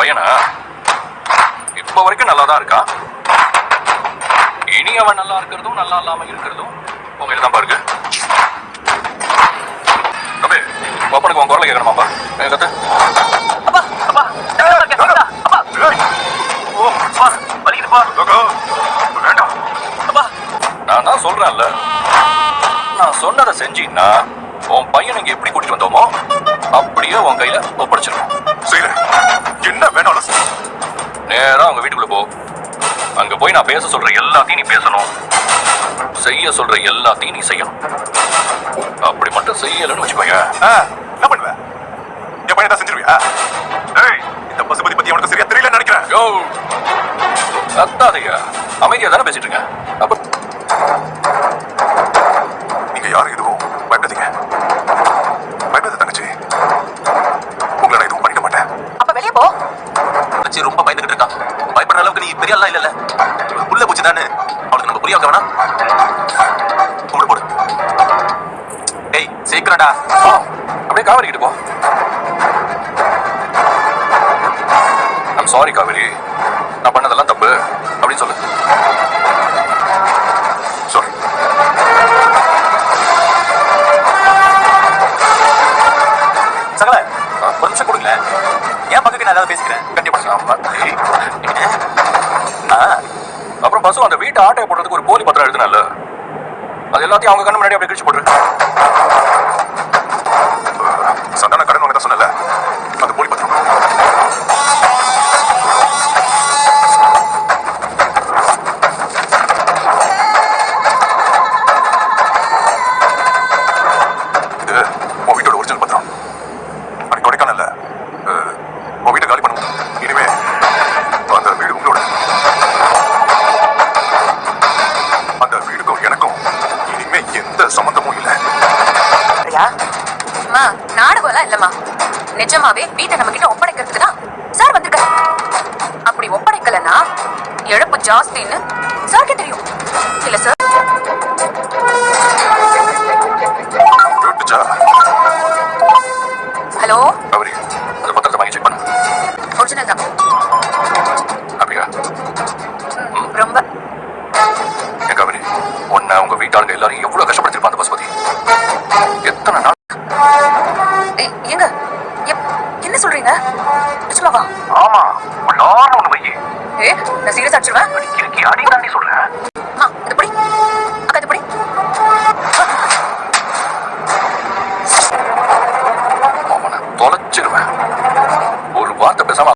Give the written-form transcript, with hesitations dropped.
பையனா இப்ப வரைக்கும் நல்லா தான் இருக்கான். இனி அவன் நல்லா இருக்கிறதும் நல்லா இல்லாம இருக்கிறதும் உங்க தான் பாருங்க. தம்பி பாப்பனுக்கு உன் குரலை கேட்கணுமாப்பா? கத்து. நான் தான் சொல்றேன்ல, நான் சொன்னதை செஞ்சீங்கன்னா உன் பையன் இங்க எப்படி கூட்டிட்டு வந்தோமோ அப்படியே உன் கையில ஒப்படைச்சிடணும். என்ன வேணாலும் நேரா உங்க வீட்டுக்குள்ள போ. அங்க போய் நான் பேச சொல்ற எல்லாத்தையும் நீ பேசணும், செய்ய சொல்ற எல்லாத்தையும் நீ செய்யணும். அப்படி மட்டும் செய்யலன்னு வச்சுக்கோங்க, என்ன பண்ணுவ? என் பையன் செஞ்சிருவியா? இந்த பசுபதி பத்தி அவனுக்கு சரியா தெரியல நினைக்கிறேன். யோ அத்தாதையா, அமைதியா தானே பேசிட்டு இருக்கேன். அப்ப நீங்க யாரும் எதுவும் பயப்படாதீங்க. பயப்படாத தங்கச்சி, உங்களை நான் எதுவும் பண்ணிக்க மாட்டேன். அப்ப வெளியே போ. தங்கச்சி ரொம்ப பயந்துகிட்டு இருக்கா. பயப்படுற அளவுக்கு நீ பெரிய ஆளா இல்லல்ல. புள்ள பூச்சி தானே, அவளுக்கு நம்ம புரிய வைக்க வேணாம். கும்பிடு போடு. டேய் சீக்கிரம்டா. அப்படியே காவேரி கிட்ட போ. ஐம் சாரி காவேரி, நான் பண்ணதெல்லாம் தப்பு அப்படின்னு சொல்லு. சாரி. சகல ஒரு நிமிஷம் கொடுங்களேன். ஏன் பக்கத்துக்கு நான் ஏதாவது பேசிக்கிறேன். கண்டிப்பா. அப்புறம் பசு அந்த வீட்டை ஆட்டையை போடுறதுக்கு ஒரு போலி பத்திரம் எழுதுனால, அது எல்லாத்தையும் அவங்க கண்ணு முன்னாடி அப்படியே கிழிச்சு போட்டுரு. சந்தான கடன் வாங்க தான் சொன்னல, அது போலி பத்திரம். இது உன் வீட்டோட ஒரிஜினல் பத்திரம். அன்னைக்கு கொடைக்கானல்ல உன் வீட்டை காலி பண்ணும். இனிமே அந்த வீடு உங்களோட. அந்த வீடுக்கும் எனக்கும் இனிமே எந்த சம்பந்தமும் இல்லை. நாடகம் எல்லாம் இல்லம்மா, நிஜமாவே வீட்டை நம்ம கிட்ட ஒப்படைக்கிறதுக்கு தான் சார் வந்திருக்காரு. அப்படி ஒப்படைக்கலன்னா இழப்பு ஜாஸ்தின்னு சாருக்கு தெரியும் இல்ல சார்? ஹலோ காவேரி, அந்த பத்திரத்தை வாங்கி செக் பண்ணு. ஒரிஜினல் தான். அப்படியா? ரொம்ப. ஏன் காவேரி, உன்னை உங்க வீட்டாளுங்க எல்லாரும் எவ்வளவு கஷ்டப்படுத்திருப்பான் அந்த பசுபதி. எத்தனை நாள்? ஏங்க என்ன சொல்றீங்க? நிஜமாவா? ஆமா, உள்ளார ஒண்ணு பையே. நான் சீரியஸ் அடிச்சிருவேன். கிறுக்கி அடி தாண்டி சொல்றேன். இது படி அக்கா, இது படி. அவனை தொலைச்சிருவேன். ஒரு வார்த்தை பேசாம